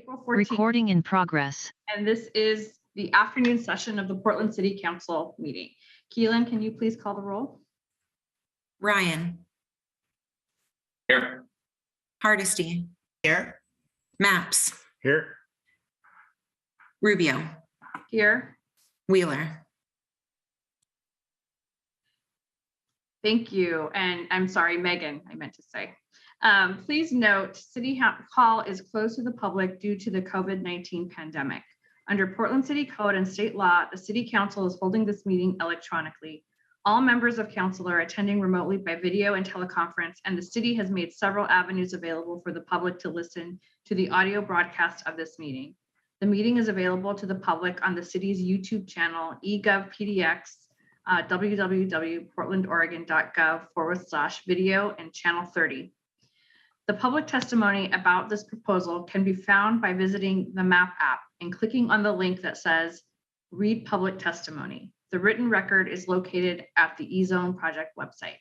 April 14th. Recording in progress. And this is the afternoon session of the Portland City Council meeting. Keelan, can you please call the roll? Ryan, Here. Hardesty, Here. Maps, Here. Rubio, Here. Wheeler. Thank you. And I'm sorry, Megan, I meant to say. Please note, City Hall is closed to the public due to the COVID-19 pandemic. Under Portland City Code and state law, the City Council is holding this meeting electronically. All members of council are attending remotely by video and teleconference, and the city has made several avenues available for the public to listen to the audio broadcast of this meeting. The meeting is available to the public on the city's YouTube channel, eGovPDX, www.portlandoregon.gov/video and channel 30. The public testimony about this proposal can be found by visiting the MAP app and clicking on the link that says Read Public Testimony. The written record is located at the eZone project website.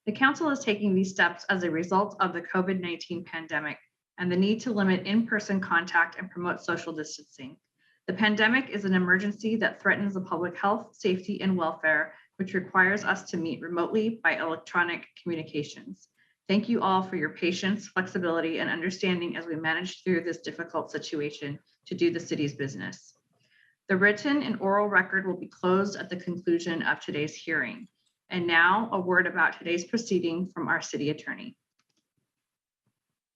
The council is taking these steps as a result of the COVID-19 pandemic and the need to limit in-person contact and promote social distancing. The pandemic is an emergency that threatens the public health, safety, and welfare, which requires us to meet remotely by electronic communications. Thank you all for your patience, flexibility, and understanding as we manage through this difficult situation to do the city's business. The written and oral record will be closed at the conclusion of today's hearing. And now a word about today's proceeding from our city attorney.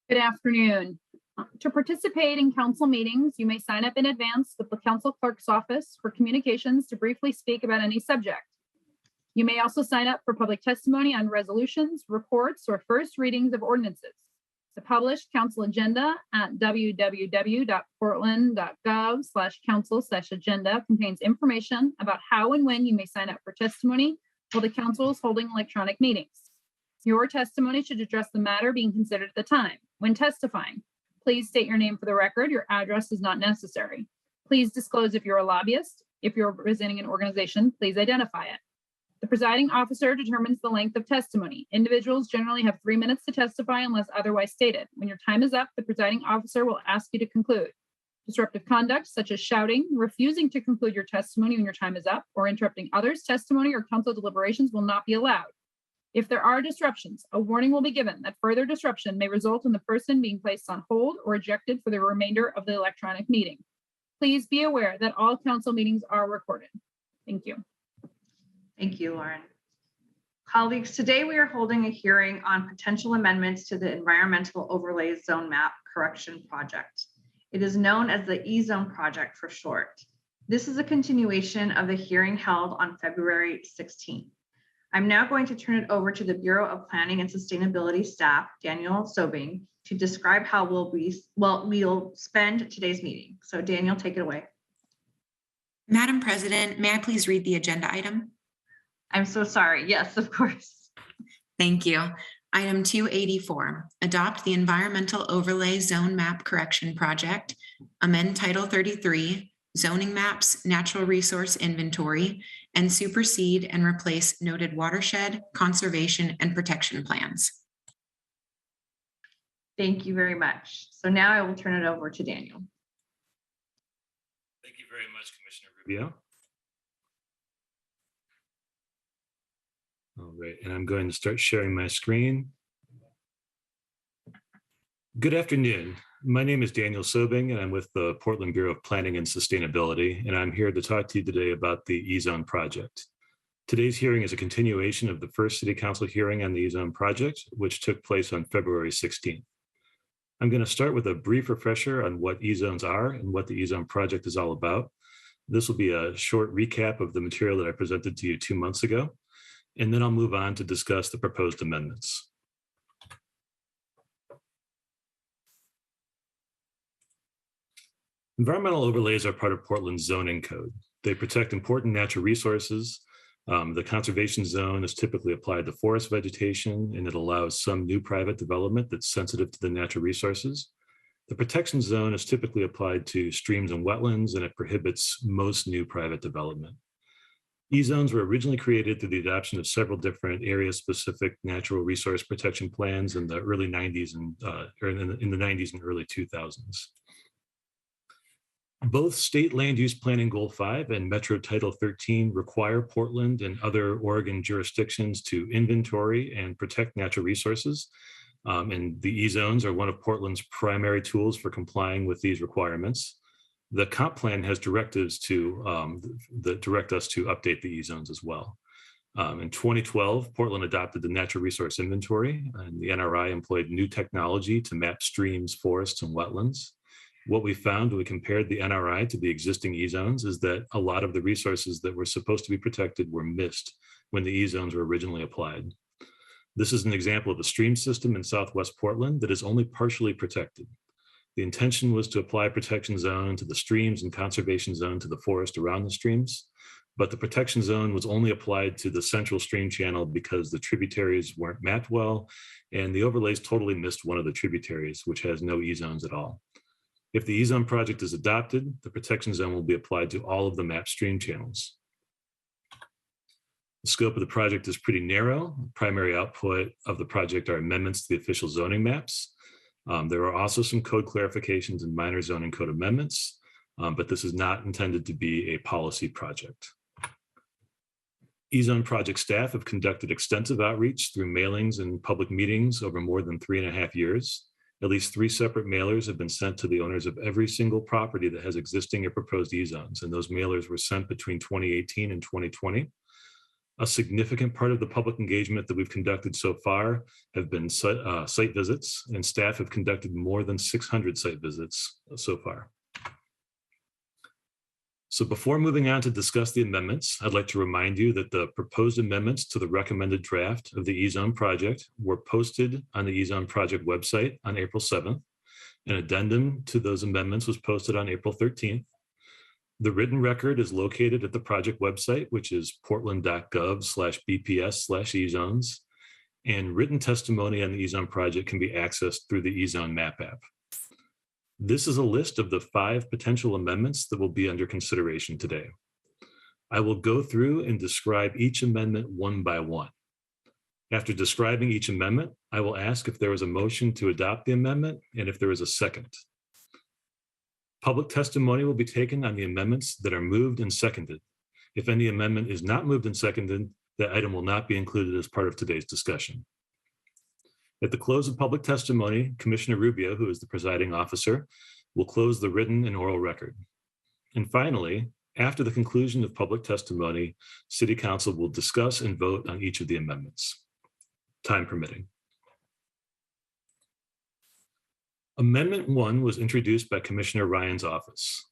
Good afternoon. To participate in council meetings, you may sign up in advance with the council clerk's office for communications to briefly speak about any subject. You may also sign up for public testimony on resolutions, reports, or first readings of ordinances. The published council agenda at www.portland.gov/council/agenda contains information about how and when you may sign up for testimony while the council is holding electronic meetings. Your testimony should address the matter being considered at the time. When testifying, please state your name for the record. Your address is not necessary. Please disclose if you're a lobbyist. If you're representing an organization, please identify it. The presiding officer determines the length of testimony. Individuals generally have 3 minutes to testify unless otherwise stated. When your time is up, the presiding officer will ask you to conclude. Disruptive conduct, such as shouting, refusing to conclude your testimony when your time is up, or interrupting others' testimony or council deliberations will not be allowed. If there are disruptions, a warning will be given that further disruption may result in the person being placed on hold or ejected for the remainder of the electronic meeting. Please be aware that all council meetings are recorded. Thank you. Thank you, Lauren. Colleagues, today we are holding a hearing on potential amendments to the Environmental Overlay Zone Map Correction Project. It is known as the eZone project for short. This is a continuation of the hearing held on February 16th. I'm now going to turn it over to the Bureau of Planning and Sustainability staff, Daniel Sobing, to describe how we'll spend today's meeting. So Daniel, take it away. Madam President, may I please read the agenda item? I'm so sorry. Yes, of course. Thank you. Item 284, adopt the Environmental Overlay Zone Map Correction Project, amend Title 33, zoning maps, natural resource inventory, and supersede and replace noted watershed, conservation, and protection plans. Thank you very much. So now I will turn it over to Daniel. Thank you very much, Commissioner Rubio. All right, and I'm going to start sharing my screen. Good afternoon. My name is Daniel Sobing, and I'm with the Portland Bureau of Planning and Sustainability, and I'm here to talk to you today about the eZone project. Today's hearing is a continuation of the first City Council hearing on the eZone project, which took place on February 16th. I'm going to start with a brief refresher on what eZones are and what the eZone project is all about. This will be a short recap of the material that I presented to you 2 months ago, and then I'll move on to discuss the proposed amendments. Environmental overlays are part of Portland's zoning code. They protect important natural resources. The conservation zone is typically applied to forest vegetation, and it allows some new private development that's sensitive to the natural resources. The protection zone is typically applied to streams and wetlands, and it prohibits most new private development. eZones were originally created through the adoption of several different area-specific natural resource protection plans in the early 90s and in the 90s and early 2000s. Both State Land Use Planning Goal 5 and Metro Title 13 require Portland and other Oregon jurisdictions to inventory and protect natural resources. And the E-zones are one of Portland's primary tools for complying with these requirements. The comp plan has directives that direct us to update the E-zones as well. In 2012, Portland adopted the Natural Resource Inventory, and the NRI employed new technology to map streams, forests, and wetlands. What we found when we compared the NRI to the existing E-zones is that a lot of the resources that were supposed to be protected were missed when the E-zones were originally applied. This is an example of a stream system in Southwest Portland that is only partially protected. The intention was to apply protection zone to the streams and conservation zone to the forest around the streams, but the protection zone was only applied to the central stream channel because the tributaries weren't mapped well, and the overlays totally missed one of the tributaries, which has no E-zones at all. If the E-zone project is adopted, the protection zone will be applied to all of the mapped stream channels. The scope of the project is pretty narrow. The primary output of the project are amendments to the official zoning maps. There are also some code clarifications and minor zoning code amendments, but this is not intended to be a policy project. E-zone project staff have conducted extensive outreach through mailings and public meetings over more than 3.5 years. At least 3 separate mailers have been sent to the owners of every single property that has existing or proposed E-zones, and those mailers were sent between 2018 and 2020. A significant part of the public engagement that we've conducted so far have been site visits, and staff have conducted more than 600 site visits so far. So before moving on to discuss the amendments, I'd like to remind you that the proposed amendments to the recommended draft of the E-zone project were posted on the E-zone project website on April 7th. An addendum to those amendments was posted on April 13th. The written record is located at the project website, which is portland.gov/bps/E-zones, and written testimony on the E-zone project can be accessed through the E-zone map app. This is a list of the 5 potential amendments that will be under consideration today. I will go through and describe each amendment one by one. After describing each amendment, I will ask if there is a motion to adopt the amendment and if there is a second. Public testimony will be taken on the amendments that are moved and seconded. If any amendment is not moved and seconded, that item will not be included as part of today's discussion. At the close of public testimony, Commissioner Rubio, who is the presiding officer, will close the written and oral record. And finally, after the conclusion of public testimony, City Council will discuss and vote on each of the amendments, time permitting. Amendment 1 was introduced by Commissioner Ryan's office.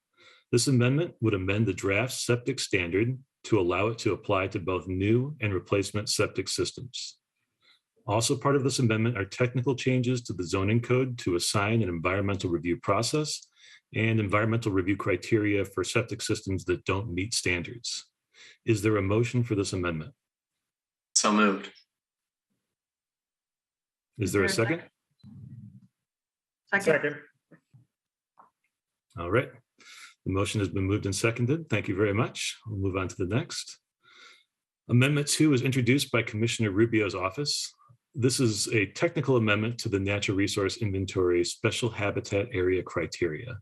This amendment would amend the draft septic standard to allow it to apply to both new and replacement septic systems. Also part of this amendment are technical changes to the zoning code to assign an environmental review process and environmental review criteria for septic systems that don't meet standards. Is there a motion for this amendment? So moved. Is there a second? Second. All right. The motion has been moved and seconded. Thank you very much. We'll move on to the next. Amendment 2 was introduced by Commissioner Rubio's office. This is a technical amendment to the Natural Resource Inventory Special Habitat Area criteria.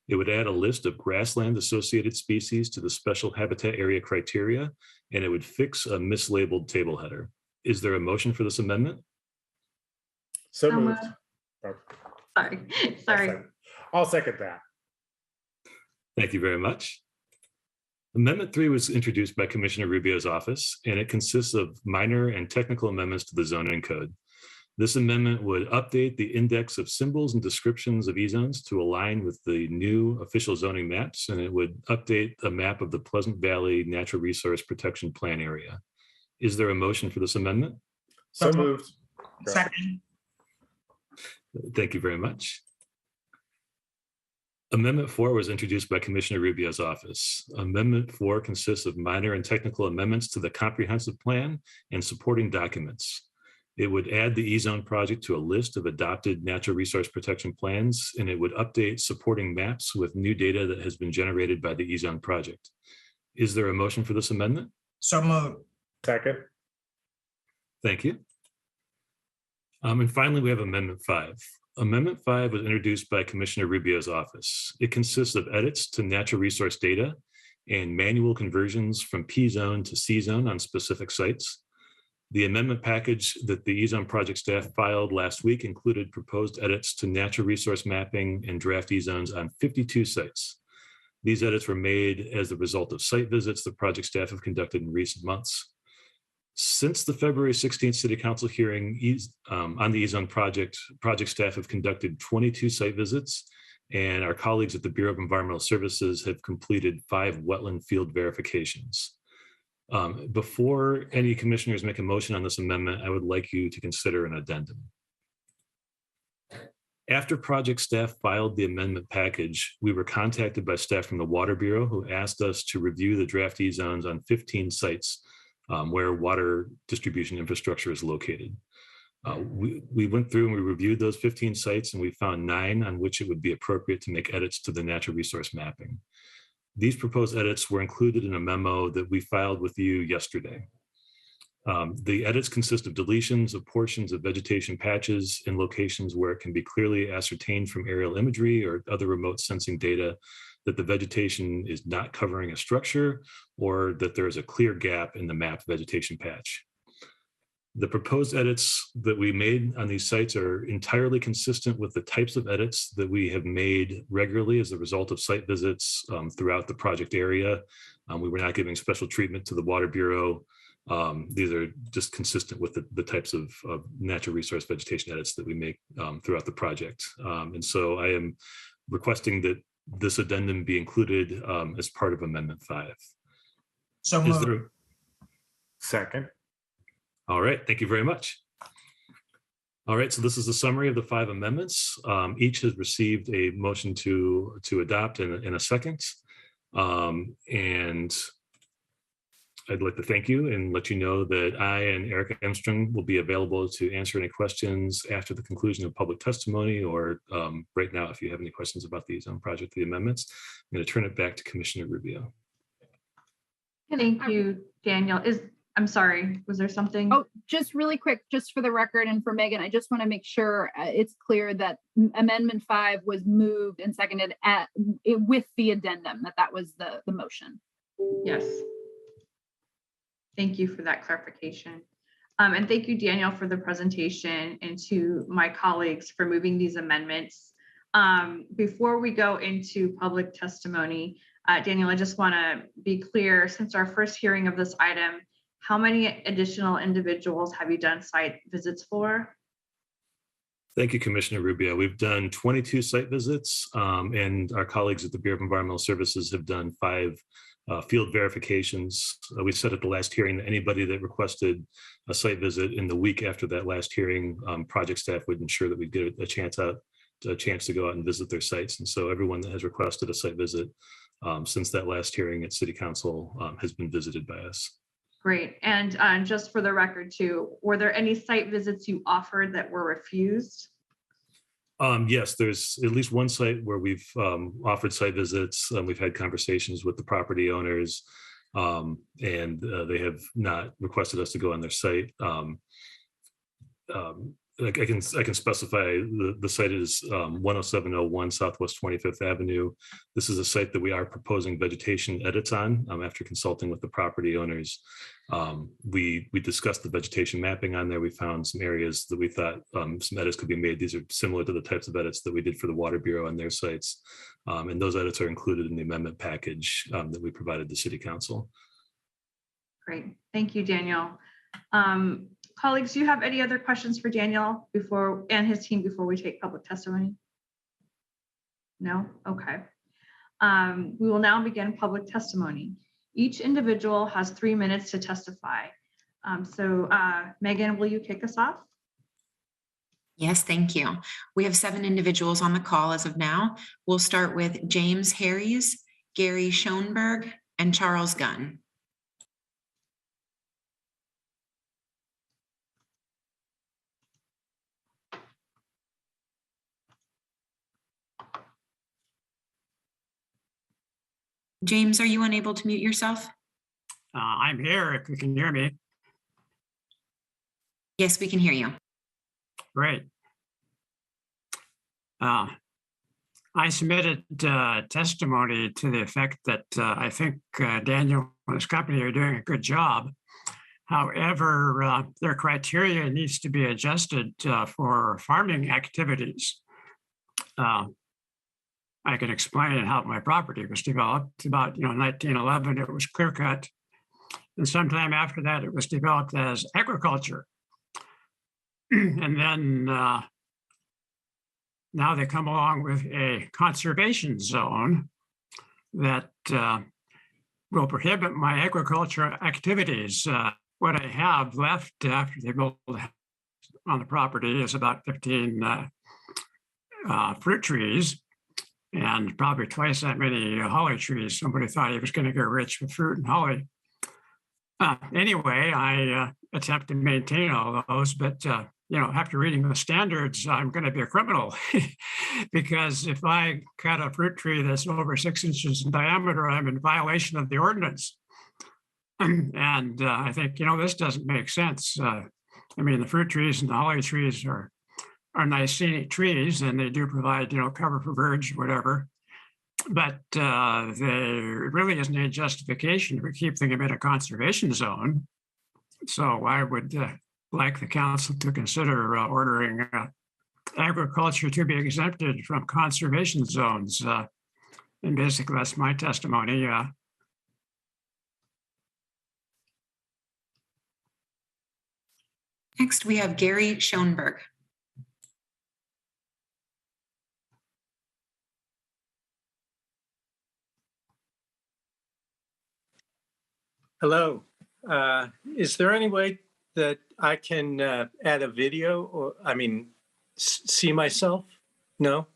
It would add a list of grassland-associated species to the Special Habitat Area criteria, and it would fix a mislabeled table header. Is there a motion for this amendment? So moved. Sorry. I'll second that. Thank you very much. Amendment 3 was introduced by Commissioner Rubio's office, and it consists of minor and technical amendments to the zoning code. This amendment would update the index of symbols and descriptions of E-zones to align with the new official zoning maps, and it would update a map of the Pleasant Valley Natural Resource Protection Plan area. Is there a motion for this amendment? So moved. Second. Thank you very much. Amendment 4 was introduced by Commissioner Rubio's office. Amendment 4 consists of minor and technical amendments to the comprehensive plan and supporting documents. It would add the E-zone project to a list of adopted natural resource protection plans, and it would update supporting maps with new data that has been generated by the E-zone project. Is there a motion for this amendment? So moved. Second. Thank you. And finally, we have Amendment 5. Amendment 5 was introduced by Commissioner Rubio's office. It consists of edits to natural resource data and manual conversions from P zone to C zone on specific sites. The amendment package that the E-zone project staff filed last week included proposed edits to natural resource mapping and draft E-zones on 52 sites. These edits were made as the result of site visits the project staff have conducted in recent months. Since the February 16th City Council hearing on the E-zone project staff have conducted 22 site visits, and our colleagues at the Bureau of Environmental Services have completed 5 wetland field verifications. Before any commissioners make a motion on this amendment, I would like you to consider an addendum. After project staff filed the amendment package, we were contacted by staff from the Water Bureau who asked us to review the draft E-zones on 15 sites where water distribution infrastructure is located. We went through and we reviewed those 15 sites, and we found 9 on which it would be appropriate to make edits to the natural resource mapping. These proposed edits were included in a memo that we filed with you yesterday. The edits consist of deletions of portions of vegetation patches in locations where it can be clearly ascertained from aerial imagery or other remote sensing data that the vegetation is not covering a structure or that there is a clear gap in the mapped vegetation patch. The proposed edits that we made on these sites are entirely consistent with the types of edits that we have made regularly as a result of site visits throughout the project area. We were not giving special treatment to the Water Bureau. These are just consistent with the types of natural resource vegetation edits that we make throughout the project. And so I am requesting that this addendum be included as part of Amendment 5. So Is moved. there? Second. All right, thank you very much. All right, so this is a summary of the 5 amendments. Each has received a motion to adopt in a second. And I'd like to thank you and let you know that I and Erica Armstrong will be available to answer any questions after the conclusion of public testimony, or right now, if you have any questions about the E-zone project, the amendments. I'm going to turn it back to Commissioner Rubio. Thank you, Daniel. I'm sorry, was there something? Oh, just really quick, just for the record and for Megan, I just want to make sure it's clear that Amendment 5 was moved and seconded with the addendum, that was the motion. Yes. Thank you for that clarification. And thank you, Daniel, for the presentation, and to my colleagues for moving these amendments. Before we go into public testimony, Daniel, I just want to be clear, since our first hearing of this item, how many additional individuals have you done site visits for? Thank you, Commissioner Rubio. We've done 22 site visits, and our colleagues at the Bureau of Environmental Services have done 5 field verifications. We said at the last hearing that anybody that requested a site visit in the week after that last hearing, project staff would ensure that we get a chance to go out and visit their sites. And so everyone that has requested a site visit since that last hearing at City Council has been visited by us. Great. And just for the record too, were there any site visits you offered that were refused? Yes, there's at least one site where we've offered site visits. We've had conversations with the property owners, and they have not requested us to go on their site. I can specify the site is 10701 Southwest 25th Avenue. This is a site that we are proposing vegetation edits on after consulting with the property owners. We discussed the vegetation mapping on there. We found some areas that we thought some edits could be made. These are similar to the types of edits that we did for the Water Bureau on their sites. And those edits are included in the amendment package that we provided the City Council. Great. Thank you, Daniel. Colleagues, do you have any other questions for Daniel and his team before we take public testimony? No? Okay. We will now begin public testimony. Each individual has 3 minutes to testify. Megan, will you kick us off? Yes, thank you. We have 7 individuals on the call as of now. We'll start with James Harries, Gary Schoenberg, and Charles Gunn. James, are you unable to mute yourself? I'm here if you can hear me. Yes, we can hear you. Great. I submitted testimony to the effect that I think Daniel and his company are doing a good job. However, their criteria needs to be adjusted for farming activities. I can explain how my property was developed. About 1911, it was clear cut, and sometime after that, it was developed as agriculture. And then now they come along with a conservation zone that will prohibit my agricultural activities. What I have left after they build on the property is about 15 fruit trees and probably twice that many holly trees. Somebody thought he was going to get rich with fruit and holly. Anyway, I attempt to maintain all those, but after reading the standards, I'm going to be a criminal because if I cut a fruit tree that's over 6 inches in diameter, I'm in violation of the ordinance. And I think, this doesn't make sense. The fruit trees and the holly trees are nice scenic trees, and they do provide, cover for birds, whatever. But there really isn't any justification for keeping them in a conservation zone. So I would like the council to consider ordering agriculture to be exempted from conservation zones. And basically, that's my testimony. Next, we have Gary Schoenberg. Hello. Is there any way that I can add a video or, see myself? No?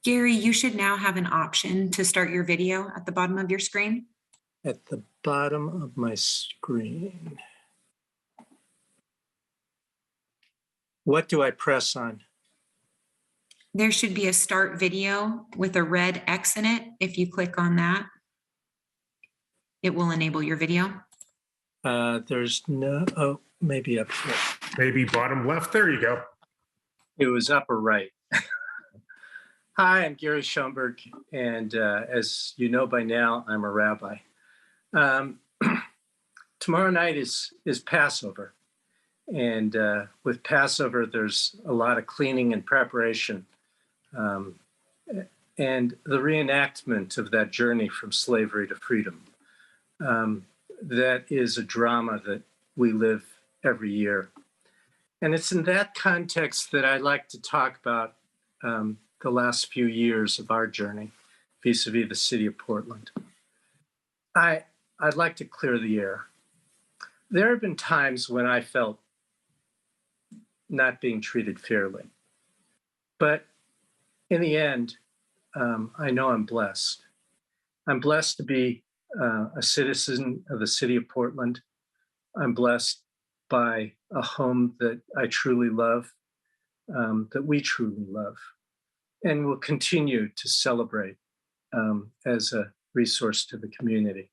Gary, you should now have an option to start your video at the bottom of your screen. At the bottom of my screen. What do I press on? There should be a start video with a red X in it. If you click on that, it will enable your video. There's no, oh, maybe up here. Maybe bottom left. There you go. It was upper right. Hi, I'm Gary Schoenberg, and as you know by now, I'm a rabbi. Tomorrow night is Passover, and with Passover, there's a lot of cleaning and preparation, and the reenactment of that journey from slavery to freedom. That is a drama that we live every year. And it's in that context that I'd like to talk about the last few years of our journey vis-a-vis the city of Portland. I'd like to clear the air. There have been times when I felt not being treated fairly. But in the end, I know I'm blessed. I'm blessed to be a citizen of the city of Portland. I'm blessed by a home that I truly love, that we truly love, and will continue to celebrate as a resource to the community.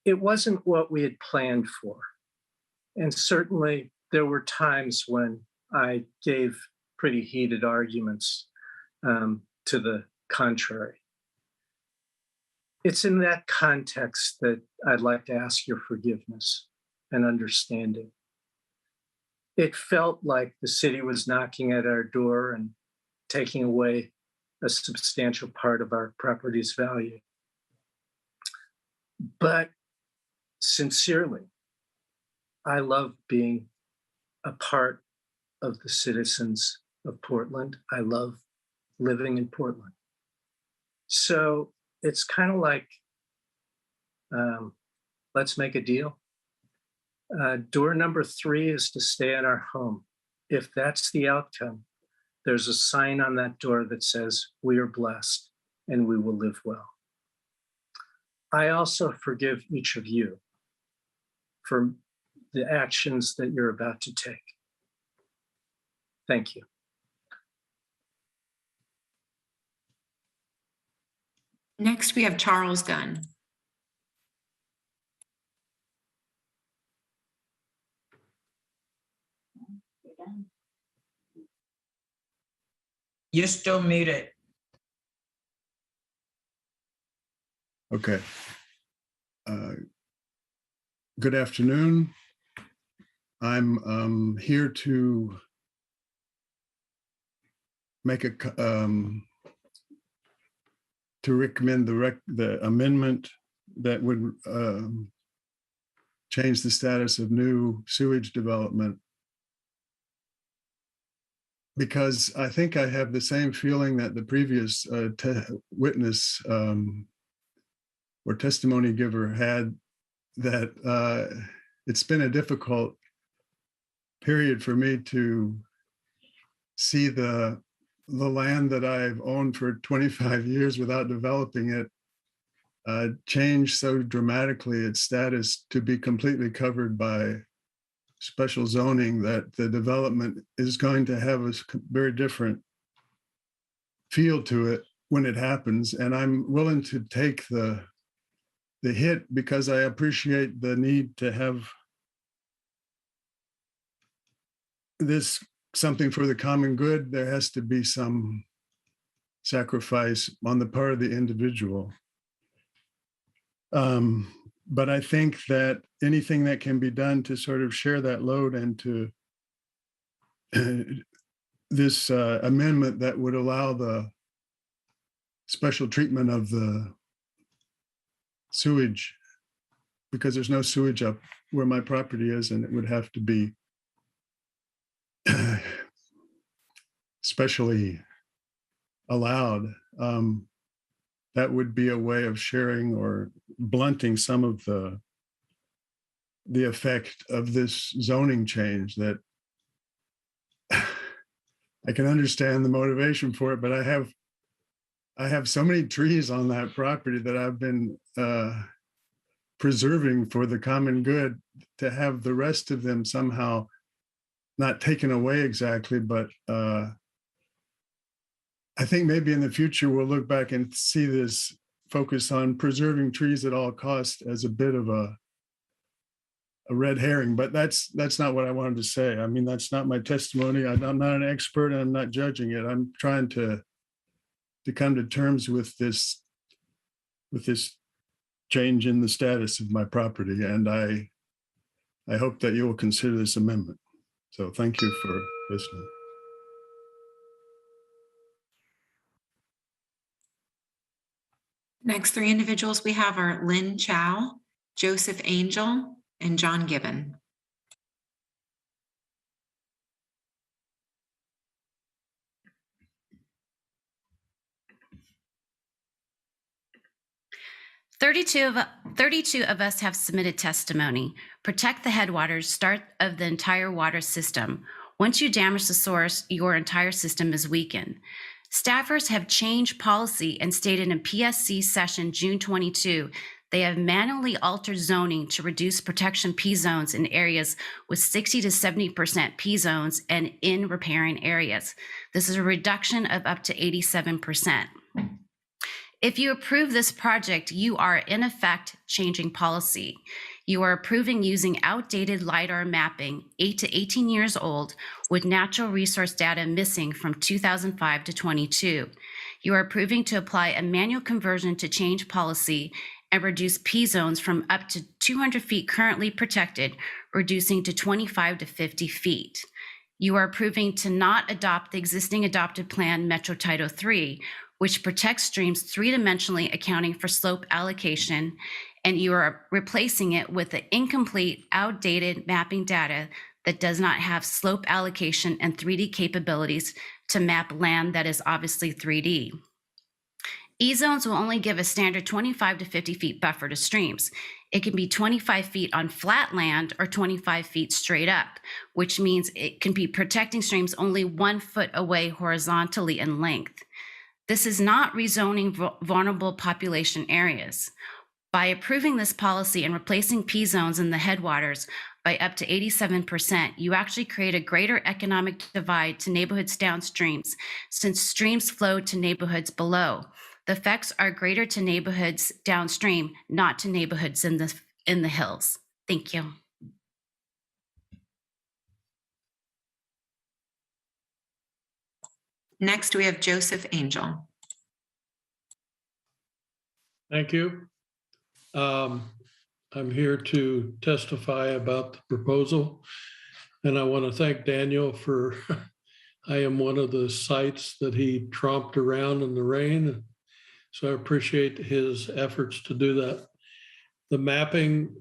It wasn't what we had planned for. And certainly there were times when I gave pretty heated arguments to the contrary. It's in that context that I'd like to ask your forgiveness and understanding. It felt like the city was knocking at our door and taking away a substantial part of our property's value. But sincerely, I love being a part of the citizens of Portland. I love living in Portland. So it's kind of like, let's make a deal. Door number 3 is to stay in our home. If that's the outcome, there's a sign on that door that says, we are blessed and we will live well. I also forgive each of you for the actions that you're about to take. Thank you. Next, we have Charles Gunn. You're still muted. Okay. Good afternoon. I'm here to make to recommend the amendment that would change the status of new sewage development. Because I think I have the same feeling that the previous witness or testimony giver had, that it's been a difficult period for me to see the land that I've owned for 25 years without developing it change so dramatically its status to be completely covered by special zoning, that the development is going to have a very different feel to it when it happens. And I'm willing to take the hit because I appreciate the need to have this something for the common good. There has to be some sacrifice on the part of the individual. But I think that anything that can be done to sort of share that load and to this amendment that would allow the special treatment of the sewage, because there's no sewage up where my property is, and it would have to be specially allowed. That would be a way of sharing or blunting some of the effect of this zoning change. That I can understand the motivation for it, but I have so many trees on that property that I've been preserving for the common good, to have the rest of them somehow not taken away exactly, but I think maybe in the future we'll look back and see this focus on preserving trees at all costs as a bit of a red herring. But that's not what I wanted to say. I mean, that's not my testimony. I'm not an expert, and I'm not judging it. I'm trying to come to terms with this change in the status of my property, and I hope that you will consider this amendment. So thank you for listening. Next three individuals we have are Lynn Chow, Joseph Angel, and John Gibbon. Thirty-two of us have submitted testimony. Protect the headwaters, start of the entire water system. Once you damage the source, your entire system is weakened. Staffers have changed policy and stated in PSC session June 22, they have manually altered zoning to reduce protection P zones in areas with 60 to 70% P zones and in riparian areas. This is a reduction of up to 87%. If you approve this project, you are in effect changing policy. You are approving using outdated LiDAR mapping, 8 to 18 years old, with natural resource data missing from 2005 to 22. You are approving to apply a manual conversion to change policy and reduce P zones from up to 200 feet currently protected, reducing to 25 to 50 feet. You are approving to not adopt the existing adopted plan Metro Title III, which protects streams three-dimensionally, accounting for slope allocation, and you are replacing it with the incomplete, outdated mapping data that does not have slope allocation and 3D capabilities to map land that is obviously 3D. E-zones will only give a standard 25 to 50 feet buffer to streams. It can be 25 feet on flat land or 25 feet straight up, which means it can be protecting streams only 1 foot away horizontally in length. This is not rezoning vulnerable population areas. By approving this policy and replacing P zones in the headwaters by up to 87%, you actually create a greater economic divide to neighborhoods downstreams, since streams flow to neighborhoods below. The effects are greater to neighborhoods downstream, not to neighborhoods in the hills. Thank you. Next, we have Joseph Angel. Thank you. I'm here to testify about the proposal. And I want to thank Daniel for, I am one of the sites that he tromped around in the rain. So I appreciate his efforts to do that. The mapping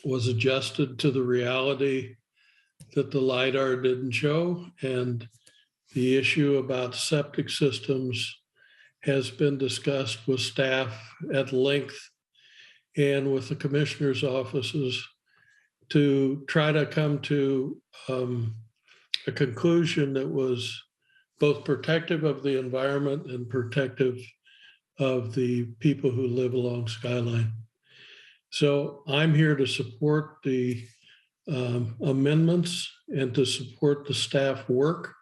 was adjusted to the reality that the LiDAR didn't show. And the issue about septic systems has been discussed with staff at length and with the commissioner's offices to try to come to a conclusion that was both protective of the environment and protective of the people who live along Skyline. So I'm here to support the amendments and to support the staff work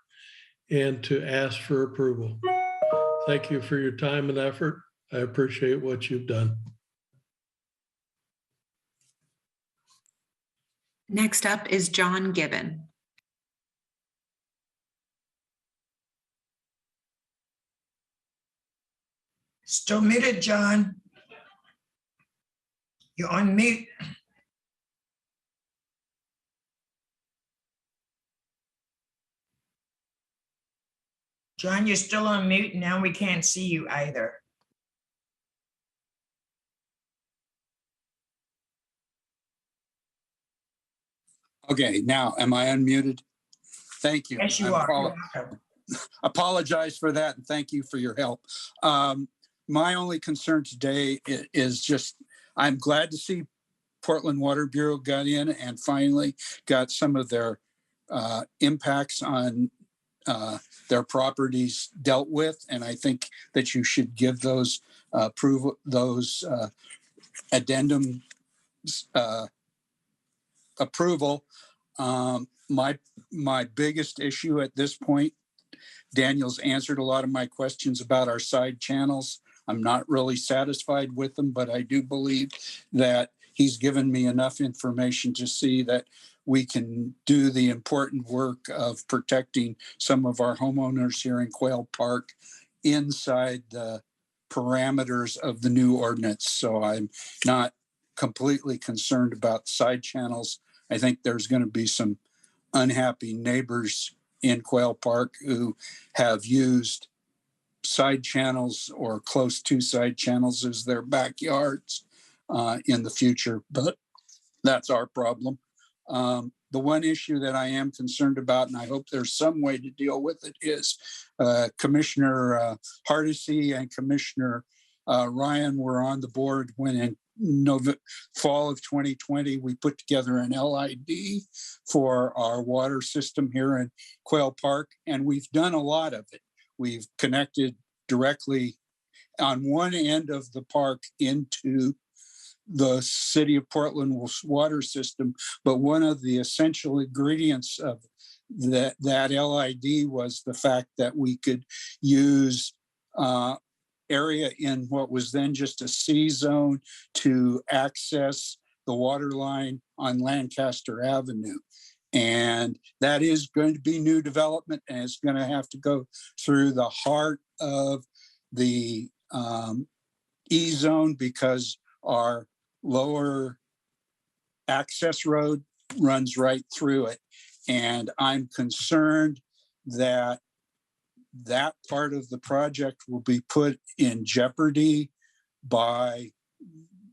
and to ask for approval. Thank you for your time and effort. I appreciate what you've done. Next up is John Gibbon. Still muted, John. You're on mute. John, you're still on mute. Now we can't see you either. Okay, now am I unmuted? Thank you. Yes, you are. Apologize for that, and thank you for your help. My only concern today is just, I'm glad to see Portland Water Bureau got in and finally got some of their impacts on their properties dealt with, and I think that you should give those addendum approval. My biggest issue at this point, Daniel's answered a lot of my questions about our side channels. I'm not really satisfied with them, but I do believe that he's given me enough information to see that we can do the important work of protecting some of our homeowners here in Quail Park inside the parameters of the new ordinance. So I'm not completely concerned about side channels. I think there's going to be some unhappy neighbors in Quail Park who have used side channels or close to side channels as their backyards in the future, but that's our problem. The one issue that I am concerned about, and I hope there's some way to deal with it, is Commissioner Harries and Commissioner Ryan were on the board when in fall of 2020, we put together an LID for our water system here in Quail Park, and we've done a lot of it. We've connected directly on one end of the park into the city of Portland water system, but one of the essential ingredients of that LID was the fact that we could use area in what was then just a C zone to access the water line on Lancaster Avenue. And that is going to be new development, and it's going to have to go through the heart of the E zone because our lower access road runs right through it. And I'm concerned that that part of the project will be put in jeopardy by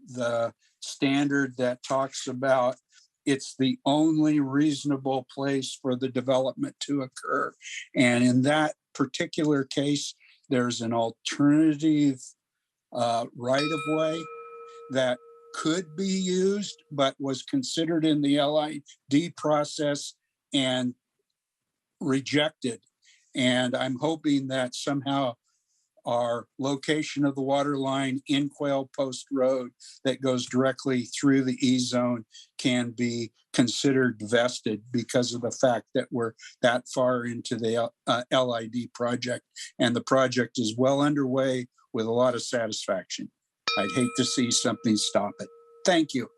the standard that talks about it's the only reasonable place for the development to occur. And in that particular case, there's an alternative right-of-way that could be used, but was considered in the LID process and rejected. And I'm hoping that somehow our location of the water line in Quail Post Road that goes directly through the E zone can be considered vested because of the fact that we're that far into the LID project. And the project is well underway with a lot of satisfaction. I'd hate to see something stop it. Thank you.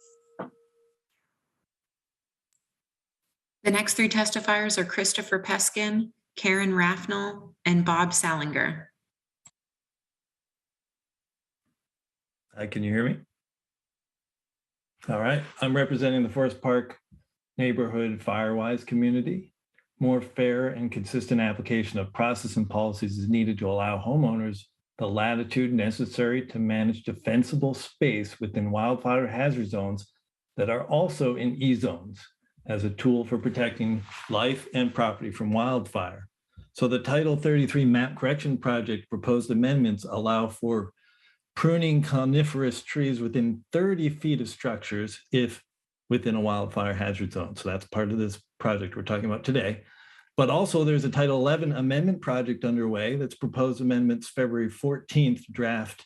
The next three testifiers are Christopher Peskin, Karen Rafnel, and Bob Salinger. Hi, can you hear me? All right, I'm representing the Forest Park neighborhood Firewise community. More fair and consistent application of process and policies is needed to allow homeowners the latitude necessary to manage defensible space within wildfire hazard zones that are also in E-zones as a tool for protecting life and property from wildfire. So the Title 33 map correction project proposed amendments allow for pruning coniferous trees within 30 feet of structures if within a wildfire hazard zone. So that's part of this project we're talking about today. But also there's a Title 11 amendment project underway that's proposed amendments February 14th, draft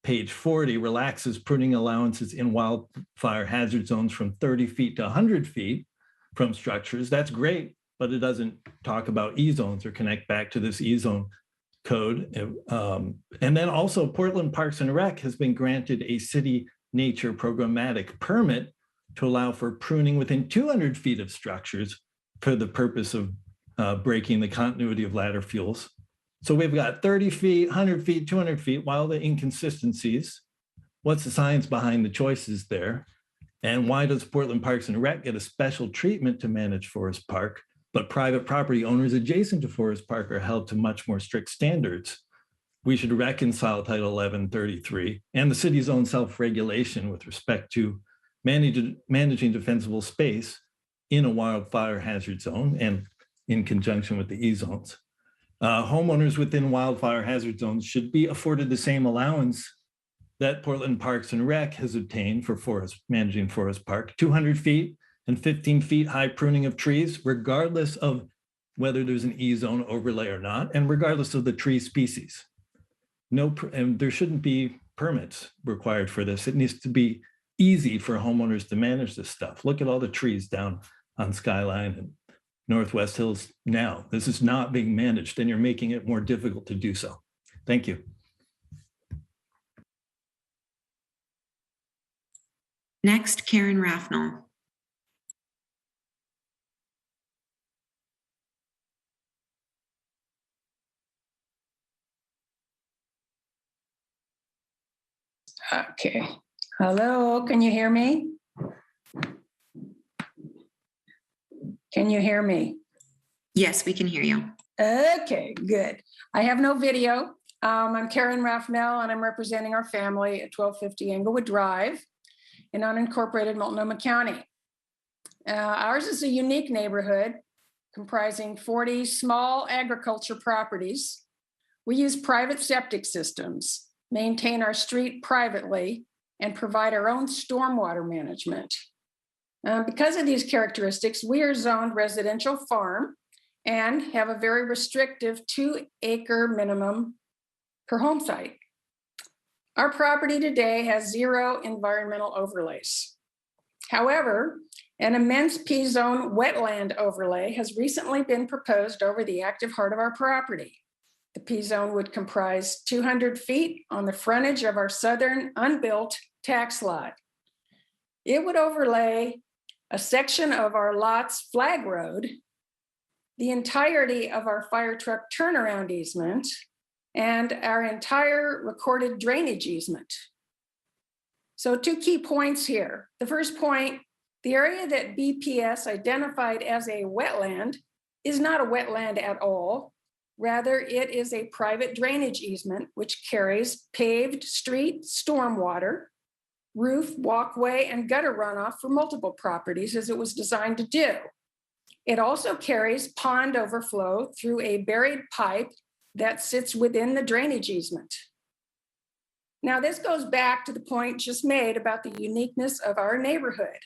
page 40, relaxes pruning allowances in wildfire hazard zones from 30 feet to 100 feet from structures. That's great, but it doesn't talk about E-zones or connect back to this E-zone code. And then also Portland Parks and Rec has been granted a city nature programmatic permit to allow for pruning within 200 feet of structures for the purpose of breaking the continuity of ladder fuels. So we've got 30 feet, 100 feet, 200 feet, while the inconsistencies. What's the science behind the choices there? And why does Portland Parks and Rec get a special treatment to manage Forest Park, but private property owners adjacent to Forest Park are held to much more strict standards? We should reconcile Title 1133 and the city's own self-regulation with respect to managing defensible space in a wildfire hazard zone and in conjunction with the E-zones. Homeowners within wildfire hazard zones should be afforded the same allowance that Portland Parks and Rec has obtained for managing Forest Park, 200 feet and 15 feet high pruning of trees, regardless of whether there's an E-zone overlay or not, and regardless of the tree species. And there shouldn't be permits required for this. It needs to be easy for homeowners to manage this stuff. Look at all the trees down on Skyline and Northwest Hills now. This is not being managed, and you're making it more difficult to do so. Thank you. Next, Karen Rafnel. Okay. Hello, can you hear me? Can you hear me? Yes, we can hear you. Okay, good. I have no video. I'm Karen Rafnel, and I'm representing our family at 1250 Englewood Drive in unincorporated Multnomah County. Ours is a unique neighborhood comprising 40 small agriculture properties. We use private septic systems, maintain our street privately, and provide our own stormwater management. Because of these characteristics, we are zoned residential farm and have a very restrictive 2-acre minimum per home site. Our property today has 0 environmental overlays. However, an immense P-zone wetland overlay has recently been proposed over the active heart of our property. The P-zone would comprise 200 feet on the frontage of our southern unbuilt tax lot. It would overlay a section of our lot's flag road, the entirety of our fire truck turnaround easement, and our entire recorded drainage easement. So 2 key points here. The first point, the area that BPS identified as a wetland is not a wetland at all. Rather, it is a private drainage easement which carries paved street stormwater, roof, walkway, and gutter runoff for multiple properties as it was designed to do. It also carries pond overflow through a buried pipe that sits within the drainage easement. Now, this goes back to the point just made about the uniqueness of our neighborhood.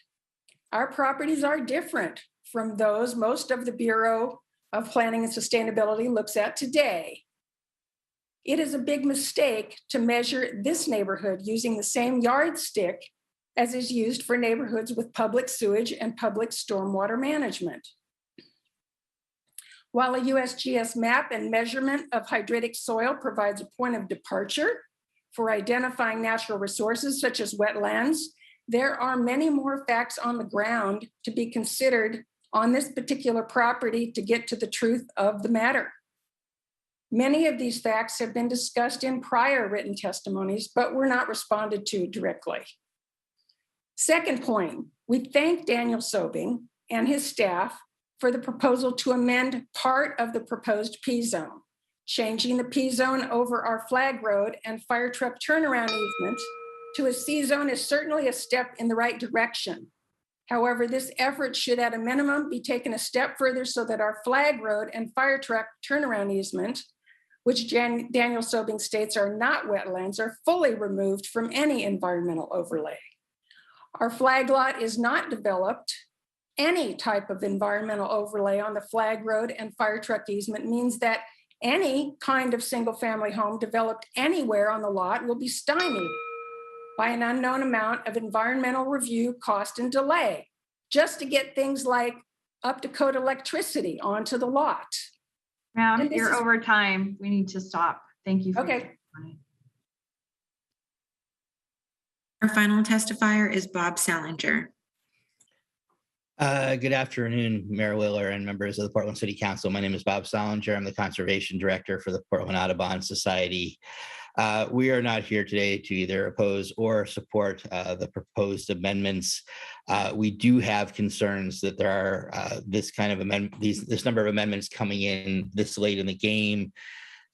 Our properties are different from those most of the Bureau of Planning and Sustainability looks at today. It is a big mistake to measure this neighborhood using the same yardstick as is used for neighborhoods with public sewage and public stormwater management. While a USGS map and measurement of hydritic soil provides a point of departure for identifying natural resources such as wetlands, there are many more facts on the ground to be considered on this particular property to get to the truth of the matter. Many of these facts have been discussed in prior written testimonies, but were not responded to directly. Second point, we thank Daniel Sobing and his staff for the proposal to amend part of the proposed P-zone. Changing the P-zone over our flag road and fire truck turnaround easement to a C-zone is certainly a step in the right direction. However, this effort should at a minimum be taken a step further so that our flag road and fire truck turnaround easement, which Daniel Sobing states are not wetlands, are fully removed from any environmental overlay. Our flag lot is not developed. Any type of environmental overlay on the flag road and fire truck easement means that any kind of single family home developed anywhere on the lot will be stymied by an unknown amount of environmental review, cost, and delay, just to get things like up-to-code electricity onto the lot. Ma'am, you're over time. We need to stop. Thank you. Okay. Our final testifier is Bob Salinger. Good afternoon, Mayor Willer and members of the Portland City Council. My name is Bob Salinger. I'm the Conservation Director for the Portland Audubon Society. We are not here today to either oppose or support the proposed amendments. We do have concerns that there are this number of amendments coming in this late in the game.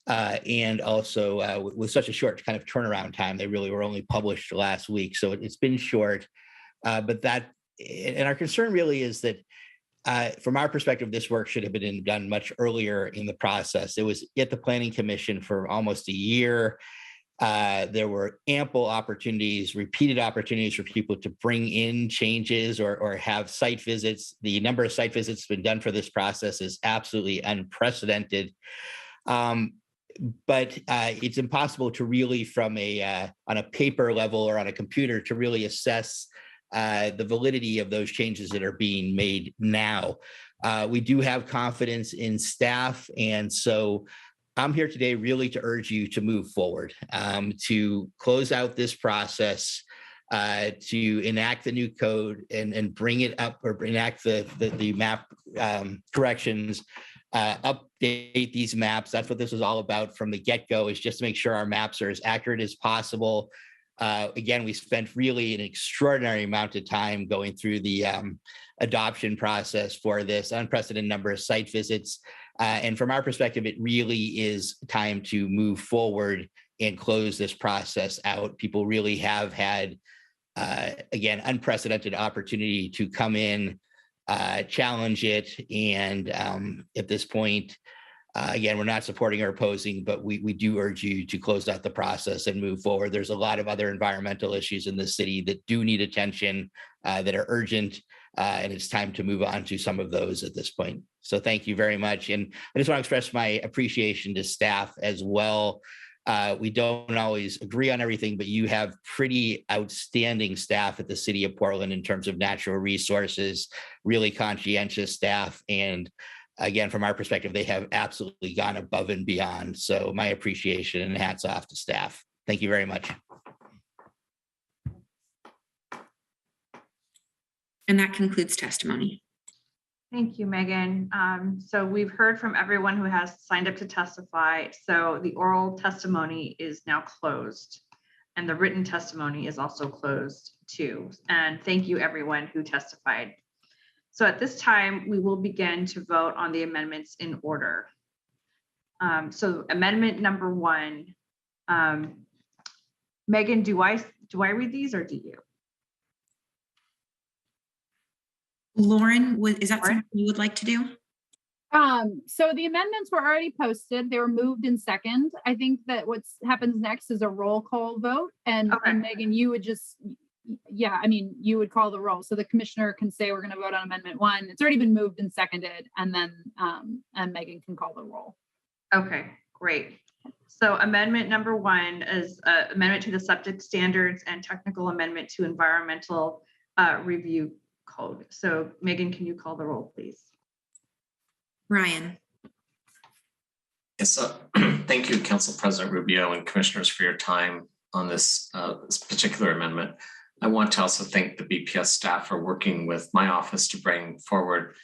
And also with such a short kind of turnaround time. They really were only published last week, so it's been short. And our concern really is that from our perspective, this work should have been done much earlier in the process. It was at the Planning Commission for almost a year. There were ample opportunities, repeated opportunities for people to bring in changes or have site visits. The number of site visits been done for this process is absolutely unprecedented. But it's impossible to really, from on a paper level or on a computer, to really assess the validity of those changes that are being made now. We do have confidence in staff, and so I'm here today really to urge you to move forward, to close out this process, to enact the new code and bring it up, or enact the map corrections, update these maps. That's what this is all about from the get-go, is just to make sure our maps are as accurate as possible. Again, we spent really an extraordinary amount of time going through the adoption process for this unprecedented number of site visits. And from our perspective, it really is time to move forward and close this process out. People really have had, again, unprecedented opportunity to come in, challenge it. And at this point, again, we're not supporting or opposing, but we do urge you to close out the process and move forward. There's a lot of other environmental issues in the city that do need attention, that are urgent, and it's time to move on to some of those at this point. So thank you very much. And I just want to express my appreciation to staff as well. We don't always agree on everything, but you have pretty outstanding staff at the City of Portland in terms of natural resources, really conscientious staff. And again, from our perspective, they have absolutely gone above and beyond. So my appreciation and hats off to staff. Thank you very much. And that concludes testimony. Thank you, Megan. So we've heard from everyone who has signed up to testify. So the oral testimony is now closed, and the written testimony is also closed too. And thank you everyone who testified. So at this time, we will begin to vote on the amendments in order. So amendment number 1, Megan, do I read these or do you? Lauren, is that something you would like to do? So the amendments were already posted. They were moved in second. I think that what happens next is a roll call vote. And Megan, you would just, you would call the roll. So the commissioner can say, we're going to vote on amendment 1. It's already been moved and seconded. And then and Megan can call the roll. Okay, great. So amendment number 1 is amendment to the septic standards and technical amendment to environmental review code. So Megan, can you call the roll, please? Ryan. Yes, thank you, Council President Rubio and commissioners for your time on this, this particular amendment. I want to also thank the BPS staff for working with my office to bring forward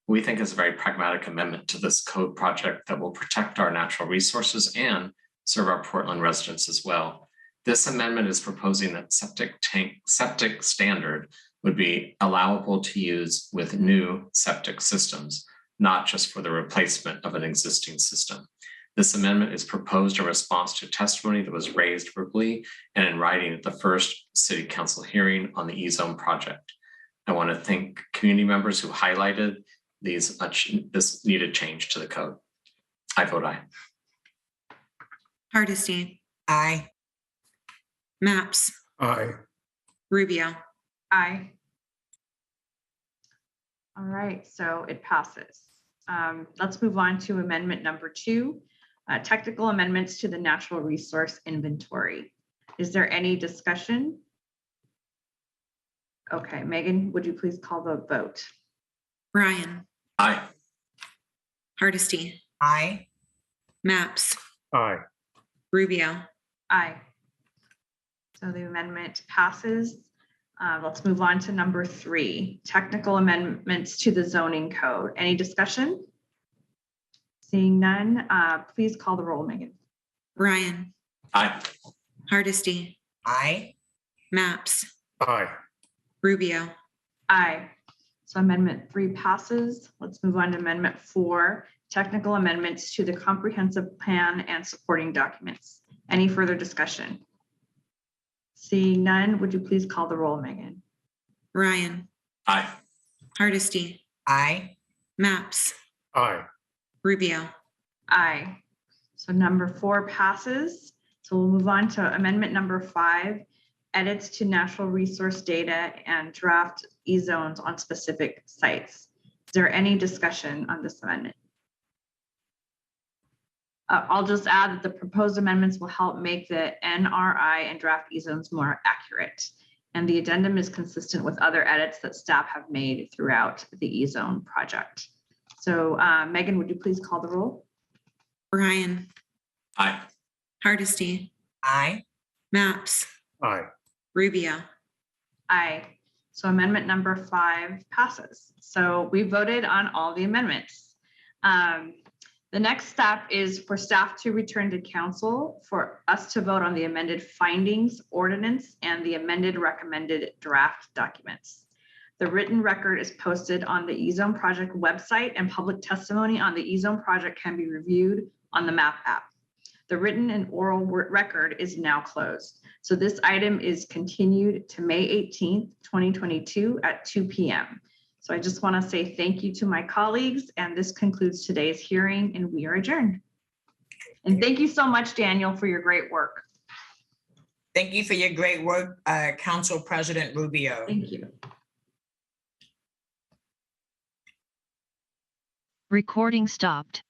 we think is a very pragmatic amendment to this code project that will protect our natural resources and serve our Portland residents as well. This amendment is proposing that septic standard would be allowable to use with new septic systems, not just for the replacement of an existing system. This amendment is proposed in response to testimony that was raised verbally and in writing at the first City Council hearing on the E-Zone project. I want to thank community members who highlighted this needed change to the code. I vote aye. Hardesty, Aye. Maps, Aye. Rubio. Aye. All right, so it passes. Let's move on to amendment number 2, technical amendments to the natural resource inventory. Is there any discussion? Okay, Megan, would you please call the vote? Brian, Aye. Hardesty, Aye. Maps, Aye. Rubio. Aye. So the amendment passes. Let's move on to number 3, technical amendments to the zoning code. Any discussion? Seeing none, please call the roll, Megan. Brian, Aye. Hardesty, Aye. Maps, Aye. Rubio. Aye. So amendment 3 passes. Let's move on to amendment 4, technical amendments to the comprehensive plan and supporting documents. Any further discussion? Seeing none, would you please call the roll, Megan? Brian, Aye. Hardesty, Aye. Maps, Aye. Rubio. Aye. So number 4 passes. So we'll move on to amendment number 5, edits to natural resource data and draft E-zones on specific sites. Is there any discussion on this amendment? I'll just add that the proposed amendments will help make the NRI and draft E-zones more accurate. And the addendum is consistent with other edits that staff have made throughout the E-zone project. So Megan, would you please call the roll? Brian, Aye. Hardesty, Aye. Maps, Aye. Rubio. Aye. So amendment number 5 passes. So we voted on all the amendments. The next step is for staff to return to council for us to vote on the amended findings, ordinance, and the amended recommended draft documents. The written record is posted on the E-Zone project website, and public testimony on the E-Zone project can be reviewed on the MAP app. The written and oral record is now closed. So this item is continued to May 18th, 2022 at 2 p.m. So I just want to say thank you to my colleagues, and this concludes today's hearing, and we are adjourned. And thank you so much, Daniel, for your great work. Thank you for your great work, Council President Rubio. Thank you. Recording stopped.